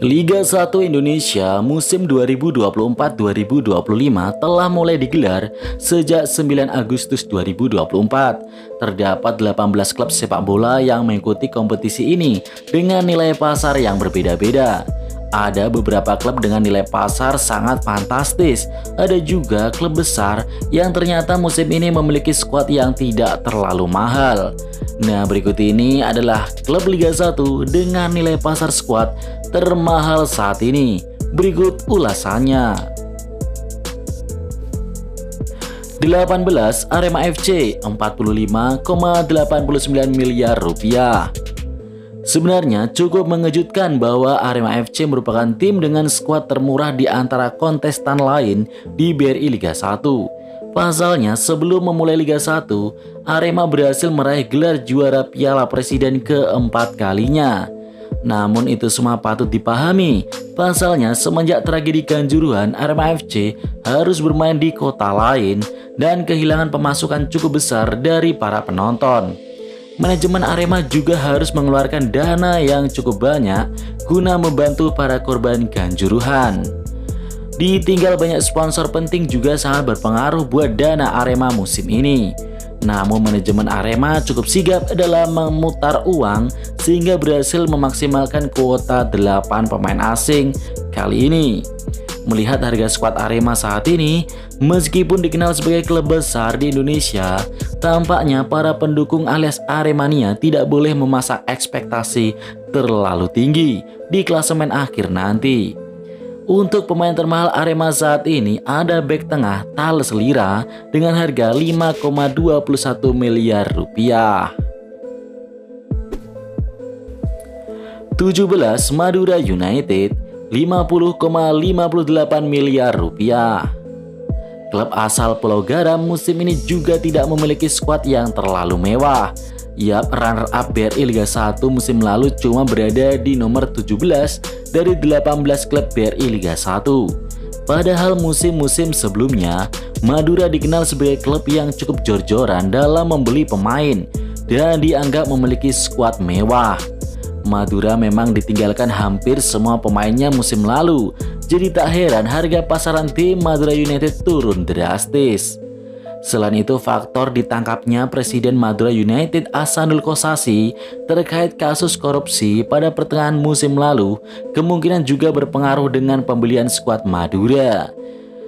Liga 1 Indonesia musim 2024-2025 telah mulai digelar sejak 9 Agustus 2024. Terdapat 18 klub sepak bola yang mengikuti kompetisi ini dengan nilai pasar yang berbeda-beda. Ada beberapa klub dengan nilai pasar sangat fantastis. Ada juga klub besar yang ternyata musim ini memiliki skuad yang tidak terlalu mahal. Nah, berikut ini adalah klub Liga 1 dengan nilai pasar skuad termahal saat ini. Berikut ulasannya. 18 Arema FC 45,89 miliar rupiah. Sebenarnya cukup mengejutkan bahwa Arema FC merupakan tim dengan skuad termurah di antara kontestan lain di BRI Liga 1. Pasalnya sebelum memulai Liga 1, Arema berhasil meraih gelar juara Piala Presiden keempat kalinya. Namun itu semua patut dipahami. Pasalnya semenjak tragedi Kanjuruhan, Arema FC harus bermain di kota lain dan kehilangan pemasukan cukup besar dari para penonton. Manajemen Arema juga harus mengeluarkan dana yang cukup banyak guna membantu para korban Kanjuruhan. Ditinggal banyak sponsor penting juga sangat berpengaruh buat dana Arema musim ini. Namun manajemen Arema cukup sigap dalam memutar uang sehingga berhasil memaksimalkan kuota 8 pemain asing kali ini. Melihat harga skuad Arema saat ini, meskipun dikenal sebagai klub besar di Indonesia, tampaknya para pendukung alias Aremania tidak boleh memasak ekspektasi terlalu tinggi di klasemen akhir nanti. Untuk pemain termahal Arema saat ini ada bek tengah Thales Lira dengan harga 5,21 miliar rupiah. 17 Madura United 50,58 miliar rupiah. Klub asal Pulau Garam musim ini juga tidak memiliki skuad yang terlalu mewah. Yap, runner-up BRI Liga 1 musim lalu cuma berada di nomor 17 dari 18 klub BRI Liga 1. Padahal musim-musim sebelumnya, Madura dikenal sebagai klub yang cukup jor-joran dalam membeli pemain dan dianggap memiliki skuad mewah. Madura memang ditinggalkan hampir semua pemainnya musim lalu, jadi tak heran harga pasaran tim Madura United turun drastis. Selain itu, faktor ditangkapnya Presiden Madura United Ahsanul Kossasi terkait kasus korupsi pada pertengahan musim lalu kemungkinan juga berpengaruh dengan pembelian skuad Madura.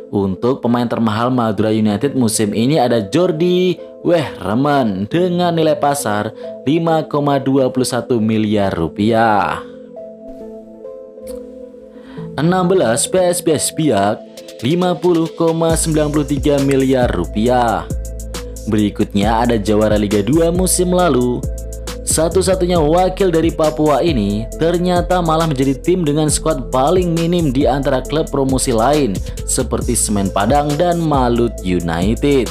Untuk pemain termahal Madura United musim ini ada Jordi Wehrman dengan nilai pasar 5,21 miliar rupiah. 16 PSBS Biak 50,93 miliar rupiah. Berikutnya ada jawara Liga 2 musim lalu. Satu-satunya wakil dari Papua ini ternyata malah menjadi tim dengan skuad paling minim di antara klub promosi lain seperti Semen Padang dan Malut United.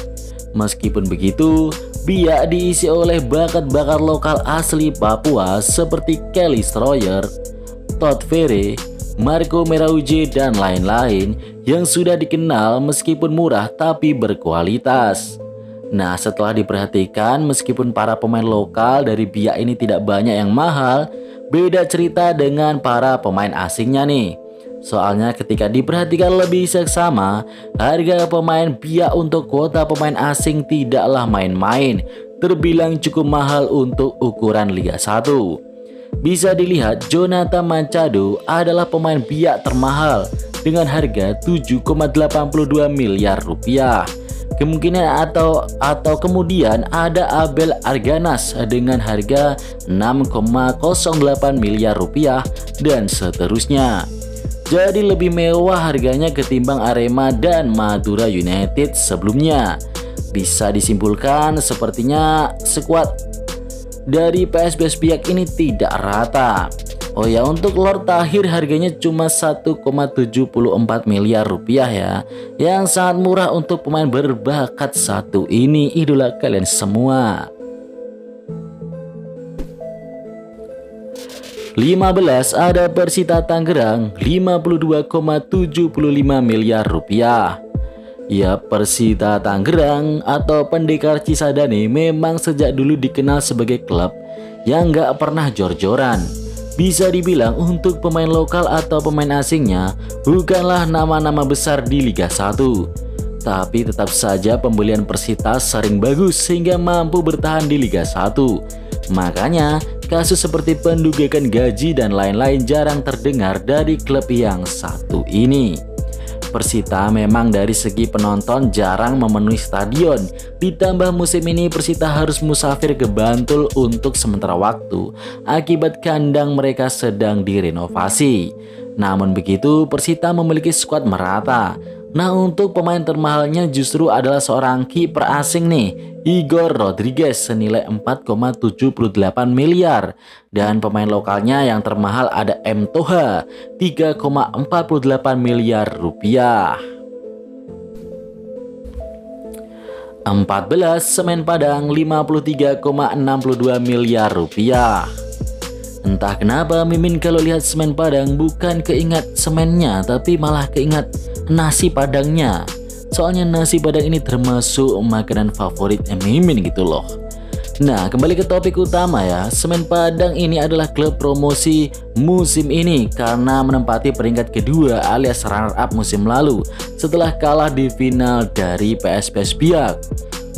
Meskipun begitu, Biak diisi oleh bakat-bakat lokal asli Papua seperti Kelly Stroyer, Todd Ferre, Marco Merauje, dan lain-lain yang sudah dikenal meskipun murah tapi berkualitas. Nah, setelah diperhatikan meskipun para pemain lokal dari Biak ini tidak banyak yang mahal, beda cerita dengan para pemain asingnya nih. Soalnya ketika diperhatikan lebih seksama, harga pemain Biak untuk kuota pemain asing tidaklah main-main, terbilang cukup mahal untuk ukuran Liga 1. Bisa dilihat Jonathan Machado adalah pemain Biak termahal dengan harga 7,82 miliar rupiah. Kemungkinan atau kemudian ada Abel Arganas dengan harga 6,08 miliar rupiah dan seterusnya. Jadi lebih mewah harganya ketimbang Arema dan Madura United sebelumnya. Bisa disimpulkan sepertinya skuad dari PSBS Biak ini tidak rata. Oh ya, untuk Lord Tahir harganya cuma 1,74 miliar rupiah ya, yang sangat murah untuk pemain berbakat satu ini, idola kalian semua. 15 ada Persita Tangerang 52,75 miliar rupiah. Ya, Persita Tangerang atau Pendekar Cisadane memang sejak dulu dikenal sebagai klub yang gak pernah jor-joran. Bisa dibilang untuk pemain lokal atau pemain asingnya bukanlah nama-nama besar di Liga 1. Tapi tetap saja pembelian Persita sering bagus sehingga mampu bertahan di Liga 1. Makanya kasus seperti pendugakan gaji dan lain-lain jarang terdengar dari klub yang satu ini. Persita memang dari segi penonton jarang memenuhi stadion. Ditambah musim ini Persita harus musafir ke Bantul untuk sementara waktu akibat kandang mereka sedang direnovasi. Namun begitu Persita memiliki skuad merata. Nah, untuk pemain termahalnya justru adalah seorang kiper asing nih, Igor Rodriguez senilai 4,78 miliar. Dan pemain lokalnya yang termahal ada M. Toha, 3,48 miliar rupiah. 14 Semen Padang 53,62 miliar rupiah. Entah kenapa Mimin kalau lihat Semen Padang bukan keingat semennya tapi malah keingat nasi padangnya. Soalnya nasi padang ini termasuk makanan favorit Mimin gitu loh. Nah, kembali ke topik utama ya. Semen Padang ini adalah klub promosi musim ini karena menempati peringkat kedua alias runner up musim lalu setelah kalah di final dari PSPS Biak.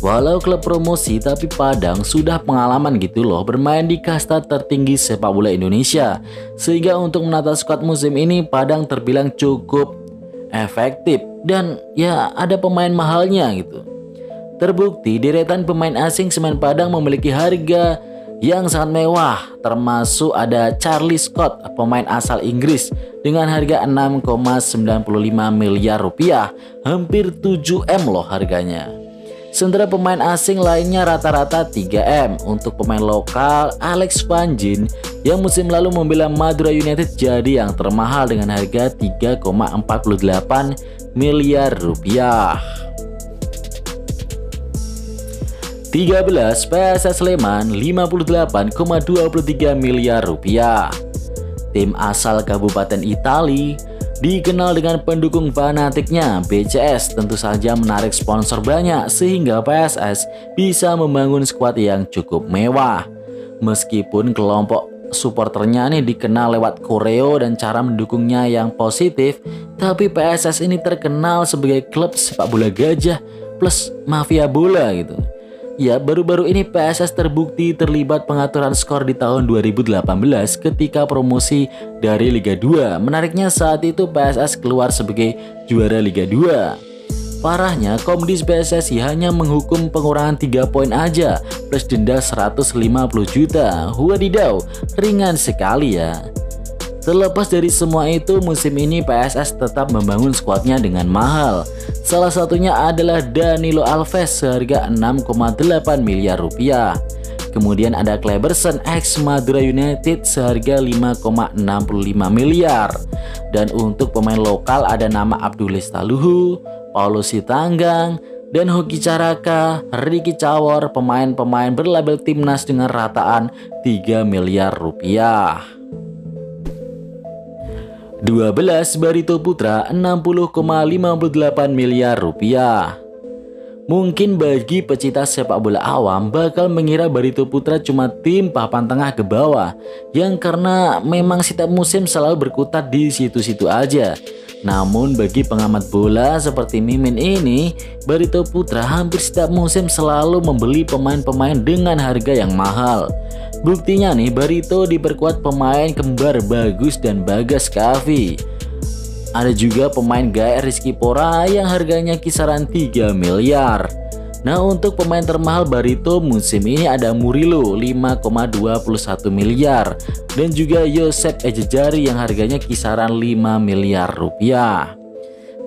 Walau klub promosi tapi Padang sudah pengalaman gitu loh bermain di kasta tertinggi sepak bola Indonesia. Sehingga untuk menata skuad musim ini Padang terbilang cukup efektif dan ya ada pemain mahalnya gitu. Terbukti deretan pemain asing Semen Padang memiliki harga yang sangat mewah, termasuk ada Charlie Scott, pemain asal Inggris dengan harga 6,95 miliar rupiah, hampir 7M loh harganya. Sementara pemain asing lainnya rata-rata 3M. Untuk pemain lokal, Alex Van Gin yang musim lalu membela Madura United jadi yang termahal dengan harga 3,48 miliar rupiah. 13 PSS Sleman 58,23 miliar rupiah. Tim asal Kabupaten Itali dikenal dengan pendukung fanatiknya. BCS tentu saja menarik sponsor banyak sehingga PSS bisa membangun skuad yang cukup mewah. Meskipun kelompok supporternya nih dikenal lewat koreo dan cara mendukungnya yang positif, tapi PSS ini terkenal sebagai klub sepak bola gajah plus mafia bola gitu. Ya, baru-baru ini PSS terbukti terlibat pengaturan skor di tahun 2018 ketika promosi dari Liga 2. Menariknya saat itu PSS keluar sebagai juara Liga 2. Parahnya Komdis PSSI hanya menghukum pengurangan 3 poin aja plus denda 150 juta. Wadidaw, ringan sekali ya. Terlepas dari semua itu, musim ini PSS tetap membangun skuadnya dengan mahal. Salah satunya adalah Danilo Alves seharga 6,8 miliar rupiah. Kemudian ada Kleberson ex Madura United seharga 5,65 miliar. Dan untuk pemain lokal ada nama Abdulis Taluhu, Paulus Sitanggang, dan Hoki Caraka, Ricky Cawor, pemain-pemain berlabel timnas dengan rataan 3 miliar rupiah. 12 Barito Putra 60,58 miliar rupiah. Mungkin bagi pecinta sepak bola awam bakal mengira Barito Putra cuma tim papan tengah ke bawah yang karena memang setiap musim selalu berkutat di situ-situ aja. Namun bagi pengamat bola seperti Mimin ini, Barito Putra hampir setiap musim selalu membeli pemain-pemain dengan harga yang mahal. Buktinya nih, Barito diperkuat pemain kembar Bagus dan Bagas Kavi. Ada juga pemain Gaer Rizky Pora yang harganya kisaran 3 miliar. Nah, untuk pemain termahal Barito musim ini ada Murilo 5,21 miliar dan juga Yosep Ejejari yang harganya kisaran 5 miliar rupiah.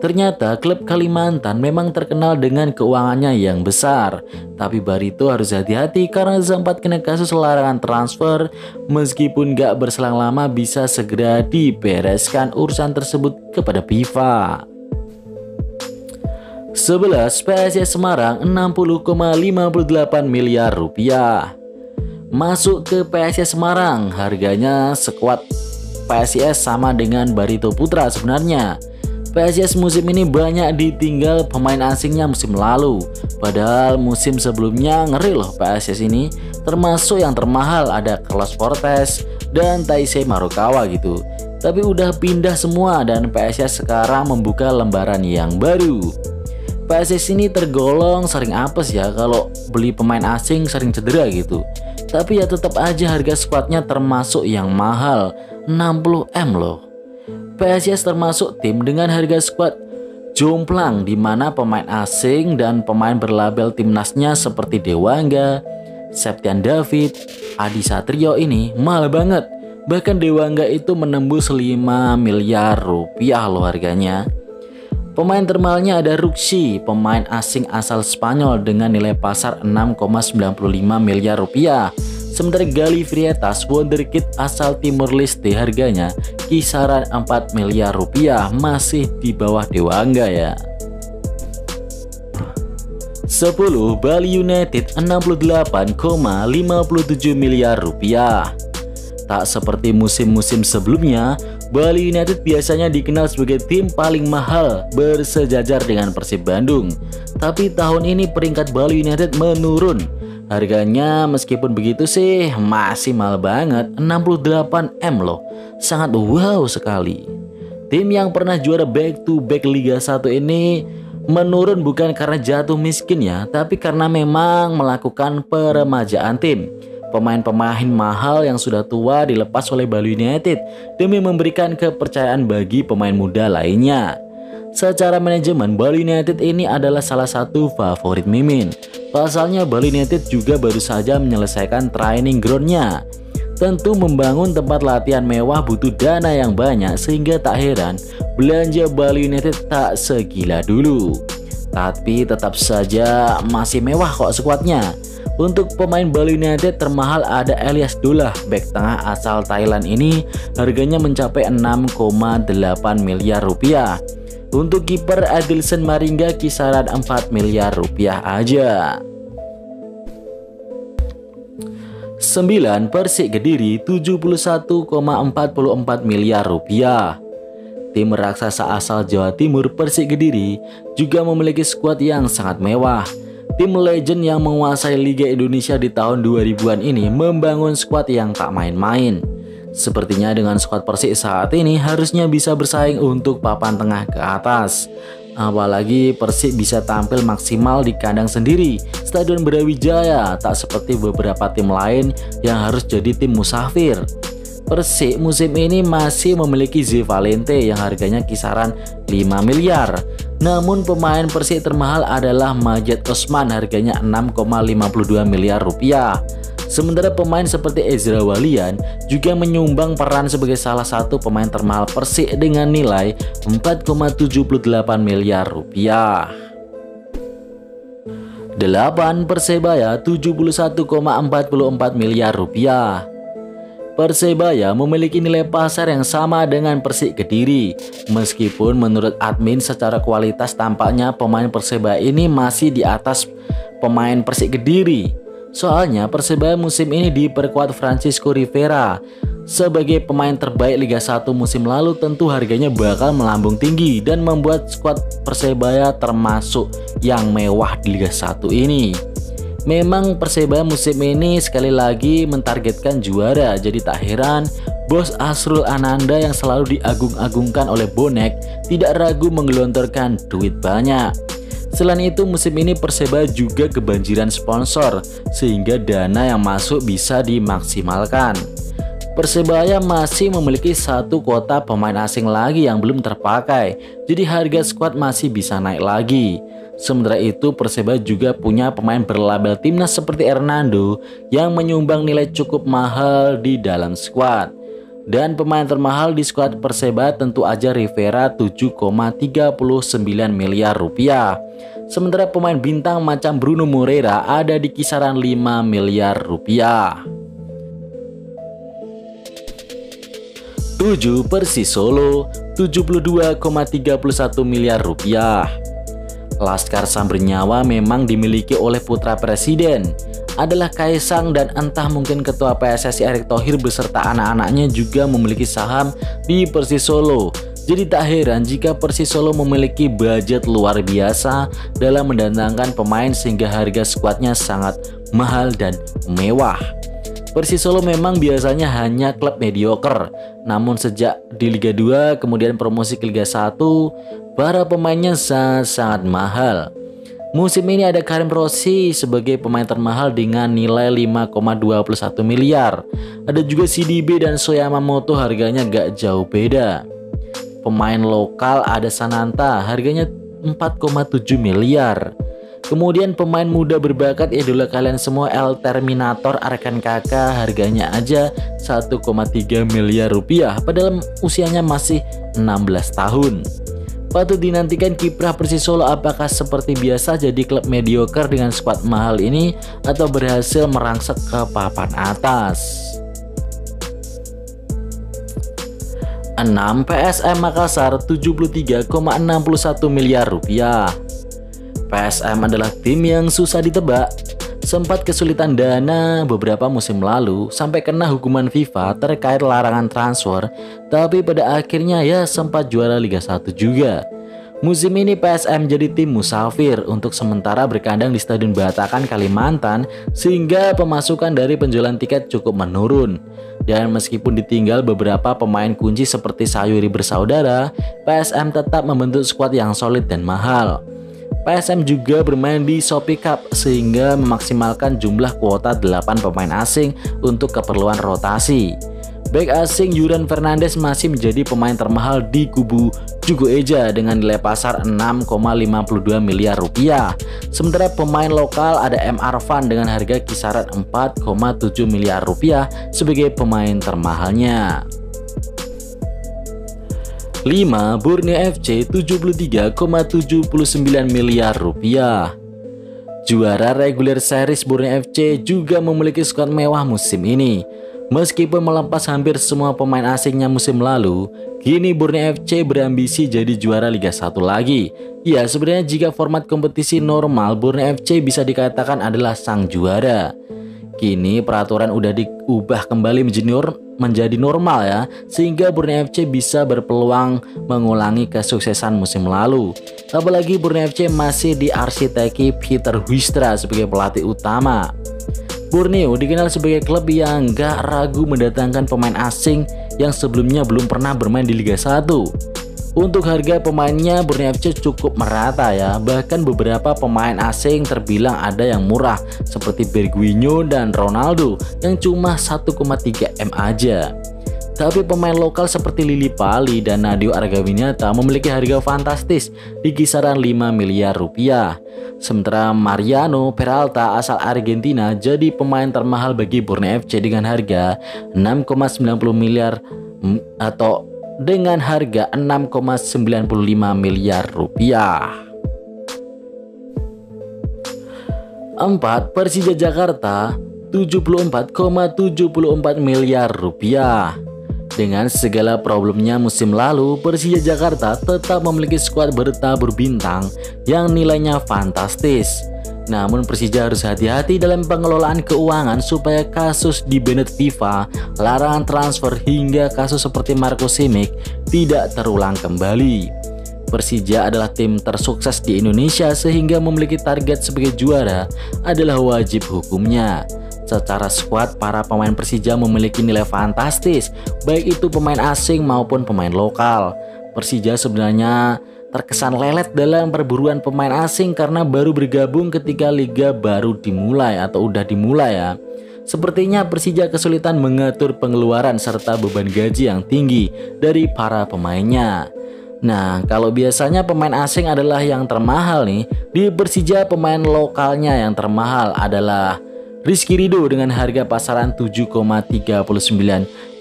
Ternyata klub Kalimantan memang terkenal dengan keuangannya yang besar. Tapi Barito harus hati-hati karena sempat kena kasus larangan transfer. Meskipun gak berselang lama bisa segera dibereskan urusan tersebut kepada FIFA. 11 PSIS Semarang 60,58 miliar rupiah. Masuk ke PSIS Semarang, harganya sekuat PSIS sama dengan Barito Putra sebenarnya. PSIS musim ini banyak ditinggal pemain asingnya musim lalu. Padahal musim sebelumnya ngeri loh PSIS ini. termasuk yang termahal ada Carlos Fortes dan Taisei Marukawa gitu. Tapi udah pindah semua dan PSIS sekarang membuka lembaran yang baru. PSIS ini tergolong sering apes ya, kalau beli pemain asing sering cedera gitu. Tapi ya tetap aja harga skuadnya termasuk yang mahal, 60M loh. PSIS termasuk tim dengan harga skuad jomplang di mana pemain asing dan pemain berlabel timnasnya seperti Dewangga, Septian David, Adi Satrio ini mahal banget. Bahkan Dewangga itu menembus 5 miliar rupiah loh harganya. Pemain termahalnya ada Ruxi, pemain asing asal Spanyol dengan nilai pasar 6,95 miliar rupiah. Sementara Gali Frietas, wonderkid asal Timor Leste, harganya kisaran 4 miliar rupiah, masih di bawah Dewangga ya. 10. Bali United 68,57 miliar rupiah. Tak seperti musim-musim sebelumnya, Bali United biasanya dikenal sebagai tim paling mahal bersejajar dengan Persib Bandung. Tapi tahun ini peringkat Bali United menurun. Harganya meskipun begitu sih masih mahal banget, 68M loh. Sangat wow sekali. Tim yang pernah juara back to back Liga 1 ini menurun bukan karena jatuh miskin ya, tapi karena memang melakukan peremajaan tim. Pemain-pemain mahal yang sudah tua dilepas oleh Bali United demi memberikan kepercayaan bagi pemain muda lainnya. Secara manajemen, Bali United ini adalah salah satu favorit Mimin. Pasalnya Bali United juga baru saja menyelesaikan training groundnya. Tentu membangun tempat latihan mewah butuh dana yang banyak, sehingga tak heran belanja Bali United tak segila dulu. Tapi tetap saja masih mewah kok skuadnya. Untuk pemain Bali United termahal ada Elias Dolah, bek tengah asal Thailand ini harganya mencapai 6,8 miliar rupiah. Untuk kiper Adilson Maringga kisaran 4 miliar rupiah aja. 9. Persik Kediri 71,44 miliar rupiah. Tim raksasa asal Jawa Timur Persik Kediri juga memiliki skuad yang sangat mewah. Tim legend yang menguasai Liga Indonesia di tahun 2000-an ini membangun skuad yang tak main-main. Sepertinya dengan skuad Persik saat ini harusnya bisa bersaing untuk papan tengah ke atas. Apalagi Persik bisa tampil maksimal di kandang sendiri, Stadion Brawijaya, tak seperti beberapa tim lain yang harus jadi tim musafir. Persik musim ini masih memiliki Zé Valente yang harganya kisaran 5 miliar. Namun pemain Persik termahal adalah Majid Osman, harganya 6,52 miliar rupiah. Sementara pemain seperti Ezra Walian juga menyumbang peran sebagai salah satu pemain termahal Persik dengan nilai 4,78 miliar rupiah. 8. Persebaya 71,44 miliar rupiah. Persebaya memiliki nilai pasar yang sama dengan Persik Kediri. Meskipun menurut admin secara kualitas tampaknya pemain Persebaya ini masih di atas pemain Persik Kediri. Soalnya Persebaya musim ini diperkuat Francisco Rivera. Sebagai pemain terbaik Liga 1 musim lalu, tentu harganya bakal melambung tinggi dan membuat skuad Persebaya termasuk yang mewah di Liga 1 ini. Memang Persebaya musim ini sekali lagi mentargetkan juara, jadi tak heran bos Asrul Ananda yang selalu diagung-agungkan oleh bonek tidak ragu menggelontorkan duit banyak. Selain itu musim ini Persebaya juga kebanjiran sponsor, sehingga dana yang masuk bisa dimaksimalkan. Persebaya masih memiliki satu kuota pemain asing lagi yang belum terpakai, jadi harga skuad masih bisa naik lagi. Sementara itu Persebaya juga punya pemain berlabel timnas seperti Hernando yang menyumbang nilai cukup mahal di dalam skuad. Dan pemain termahal di skuad Persebaya tentu aja Rivera 7,39 miliar rupiah. Sementara pemain bintang macam Bruno Moreira ada di kisaran 5 miliar rupiah. 7. Persis Solo 72,31 miliar rupiah. Laskar Sam Bernyawa memang dimiliki oleh putra presiden adalah Kaisang, dan entah mungkin ketua PSSI Erick Thohir beserta anak-anaknya juga memiliki saham di Persis Solo. Jadi tak heran jika Persis Solo memiliki budget luar biasa dalam mendatangkan pemain sehingga harga skuadnya sangat mahal dan mewah. Persis Solo memang biasanya hanya klub mediocre, namun sejak di Liga 2 kemudian promosi ke Liga 1, para pemainnya sangat mahal. Musim ini ada Karim Rossi sebagai pemain termahal dengan nilai 5,21 miliar. Ada juga CDB dan Soyamamoto, harganya gak jauh beda. Pemain lokal ada Sananta, harganya 4,7 miliar. Kemudian pemain muda berbakat idola kalian semua El Terminator Arkan Kakak, harganya aja 1,3 miliar rupiah padahal usianya masih 16 tahun. Patut dinantikan kiprah Persis Solo apakah seperti biasa jadi klub mediocre dengan skuad mahal ini atau berhasil merangsek ke papan atas. 6. PSM Makassar 73,61 miliar rupiah. PSM adalah tim yang susah ditebak. Sempat kesulitan dana beberapa musim lalu sampai kena hukuman FIFA terkait larangan transfer, tapi pada akhirnya ya sempat juara Liga 1 juga. Musim ini PSM jadi tim musafir untuk sementara berkandang di Stadion Batakan, Kalimantan, sehingga pemasukan dari penjualan tiket cukup menurun. Dan meskipun ditinggal beberapa pemain kunci seperti Sayuri bersaudara, PSM tetap membentuk skuad yang solid dan mahal. PSM juga bermain di Shopee Cup sehingga memaksimalkan jumlah kuota 8 pemain asing untuk keperluan rotasi. Bek asing Yuran Fernandes masih menjadi pemain termahal di kubu Jugo Eja dengan nilai pasar 6,52 miliar rupiah. Sementara pemain lokal ada M. Arfan dengan harga kisaran 4,7 miliar rupiah sebagai pemain termahalnya. 5. Borneo FC 73,79 miliar rupiah. Juara regular series Borneo FC juga memiliki skuad mewah musim ini. Meskipun melepas hampir semua pemain asingnya musim lalu, kini Borneo FC berambisi jadi juara Liga 1 lagi. Ya, sebenarnya jika format kompetisi normal, Borneo FC bisa dikatakan adalah sang juara. Kini peraturan udah diubah kembali menjadi normal ya, sehingga Borneo FC bisa berpeluang mengulangi kesuksesan musim lalu. Apalagi Borneo FC masih diarsiteki Peter Huistra sebagai pelatih utama. Borneo dikenal sebagai klub yang gak ragu mendatangkan pemain asing yang sebelumnya belum pernah bermain di Liga 1. Untuk harga pemainnya Borneo FC cukup merata ya, bahkan beberapa pemain asing terbilang ada yang murah seperti Berguinho dan Ronaldo yang cuma 1,3 M aja. Tapi pemain lokal seperti Lili Pali dan Nadio Argawinata memiliki harga fantastis di kisaran 5 miliar rupiah. Sementara Mariano Peralta asal Argentina jadi pemain termahal bagi Borneo FC dengan harga 6,90 miliar atau dengan harga 6,95 miliar rupiah. 4. Persija Jakarta 74,74 miliar rupiah. Dengan segala problemnya musim lalu, Persija Jakarta tetap memiliki skuad bertabur bintang yang nilainya fantastis. Namun Persija harus hati-hati dalam pengelolaan keuangan supaya kasus di banned FIFA, larangan transfer hingga kasus seperti Marco Simic tidak terulang kembali. Persija adalah tim tersukses di Indonesia sehingga memiliki target sebagai juara adalah wajib hukumnya. Secara skuad, para pemain Persija memiliki nilai fantastis, baik itu pemain asing maupun pemain lokal. Persija sebenarnya terkesan lelet dalam perburuan pemain asing karena baru bergabung ketika liga baru dimulai atau udah dimulai ya. Sepertinya Persija kesulitan mengatur pengeluaran serta beban gaji yang tinggi dari para pemainnya. Nah, kalau biasanya pemain asing adalah yang termahal nih, di Persija pemain lokalnya yang termahal adalah Rizky Ridho dengan harga pasaran 7,39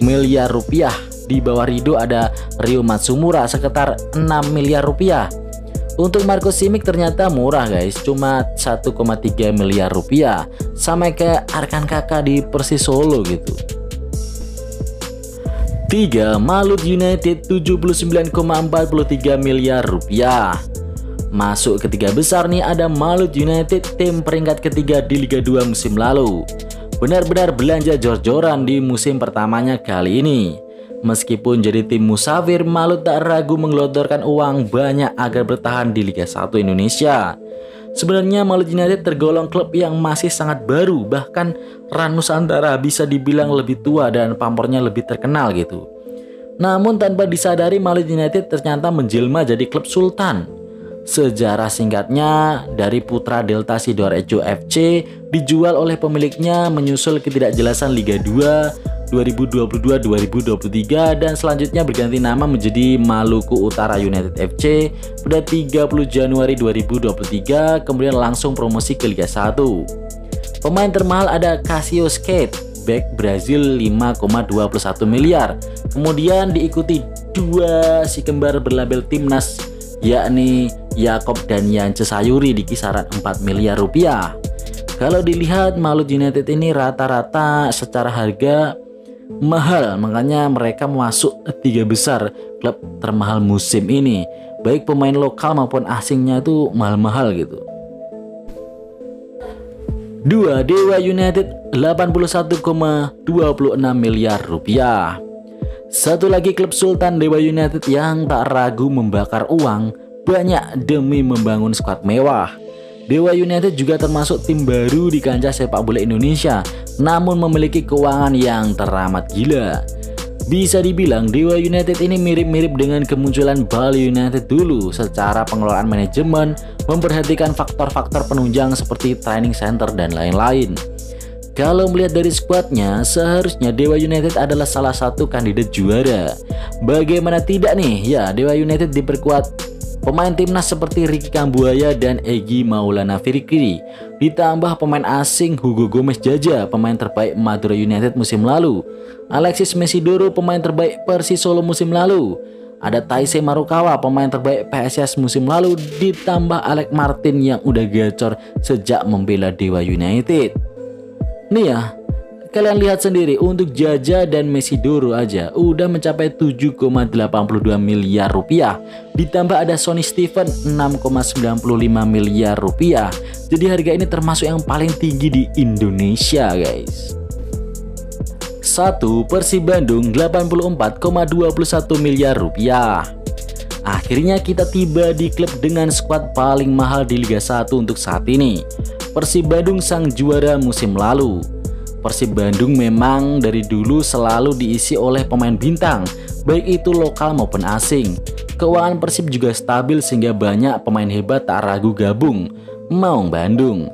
miliar rupiah. Di bawah Ridho ada Ryo Matsumura sekitar 6 miliar rupiah. Untuk Marco Simic ternyata murah guys, cuma 1,3 miliar rupiah. Sama kayak Arkan Kakak di Persis Solo gitu. 3. Malut United 79,43 miliar rupiah. Masuk ketiga besar nih ada Malut United, tim peringkat ketiga di Liga 2 musim lalu. Benar-benar belanja jor-joran di musim pertamanya kali ini. Meskipun jadi tim musafir, Malut tak ragu menggelontorkan uang banyak agar bertahan di Liga 1 Indonesia. Sebenarnya Maluku United tergolong klub yang masih sangat baru, bahkan Ran Nusantara bisa dibilang lebih tua dan pamornya lebih terkenal gitu. Namun tanpa disadari Maluku United ternyata menjelma jadi klub sultan. Sejarah singkatnya, dari putra Delta Sidoarjo FC dijual oleh pemiliknya menyusul ketidakjelasan Liga 2 2022-2023 dan selanjutnya berganti nama menjadi Maluku Utara United FC pada 30 Januari 2023, kemudian langsung promosi ke Liga 1. Pemain termahal ada Casio Skate, back Brazil 5,21 miliar. Kemudian diikuti dua si kembar berlabel timnas, yakni Yakob dan Yance Sayuri di kisaran 4 miliar rupiah. Kalau dilihat Maluku United ini rata-rata secara harga mahal, makanya mereka masuk 3 besar klub termahal musim ini. Baik pemain lokal maupun asingnya itu mahal-mahal gitu. 2. Dewa United 81,26 miliar rupiah. Satu lagi klub sultan, Dewa United, yang tak ragu membakar uang banyak demi membangun skuad mewah. Dewa United juga termasuk tim baru di kancah sepak bola Indonesia, namun memiliki keuangan yang teramat gila. Bisa dibilang Dewa United ini mirip-mirip dengan kemunculan Bali United dulu secara pengelolaan manajemen, memperhatikan faktor-faktor penunjang seperti training center dan lain-lain. Kalau melihat dari skuadnya, seharusnya Dewa United adalah salah satu kandidat juara. Bagaimana tidak nih? Ya, Dewa United diperkuat pemain timnas seperti Ricky Kambuaya dan Egy Maulana Fikri, ditambah pemain asing Hugo Gomez Jaja, pemain terbaik Madura United musim lalu, Alexis Mesidoro, pemain terbaik Persis Solo musim lalu, ada Taisei Marukawa, pemain terbaik PSIS musim lalu, ditambah Alex Martin yang udah gacor sejak membela Dewa United. Nih ya, kalian lihat sendiri, untuk Jaja dan Mesidoro aja udah mencapai 7,82 miliar rupiah. Ditambah ada Sonny Steven 6,95 miliar rupiah. Jadi harga ini termasuk yang paling tinggi di Indonesia, guys. 1. Persib Bandung 84,21 miliar rupiah. Akhirnya kita tiba di klub dengan skuad paling mahal di Liga 1 untuk saat ini. Persib Bandung sang juara musim lalu. Persib Bandung memang dari dulu selalu diisi oleh pemain bintang, baik itu lokal maupun asing. Keuangan Persib juga stabil sehingga banyak pemain hebat tak ragu gabung Maung Bandung.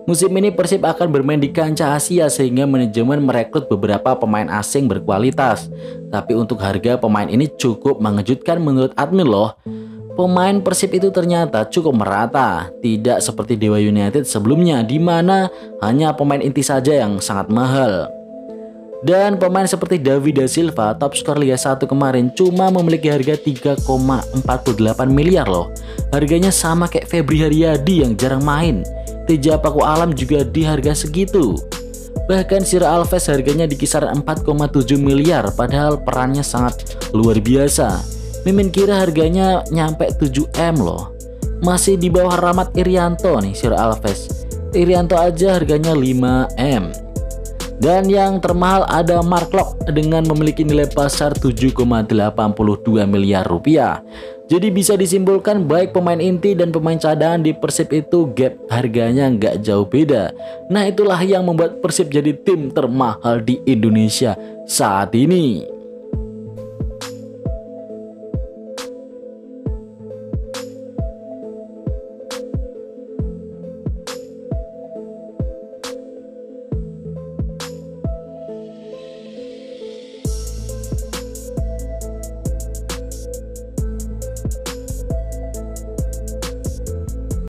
Musim ini Persib akan bermain di kancah Asia sehingga manajemen merekrut beberapa pemain asing berkualitas. Tapi untuk harga pemain ini cukup mengejutkan menurut admin loh. Pemain Persib itu ternyata cukup merata, tidak seperti Dewa United sebelumnya di mana hanya pemain inti saja yang sangat mahal. Dan pemain seperti David da Silva, top skor Liga 1 kemarin, cuma memiliki harga 3,48 miliar loh. Harganya sama kayak Febri Haryadi yang jarang main. Teja Paku Alam juga di harga segitu. Bahkan Sir Alves harganya di kisaran 4,7 miliar padahal perannya sangat luar biasa. Mimin kira harganya nyampe 7M loh. Masih di bawah Rahmat Irianto nih Sir Alves. Irianto aja harganya 5M. Dan yang termahal ada Mark Locke dengan memiliki nilai pasar 7,82 miliar rupiah. Jadi bisa disimpulkan baik pemain inti dan pemain cadangan di Persib itu gap harganya nggak jauh beda. Nah itulah yang membuat Persib jadi tim termahal di Indonesia saat ini.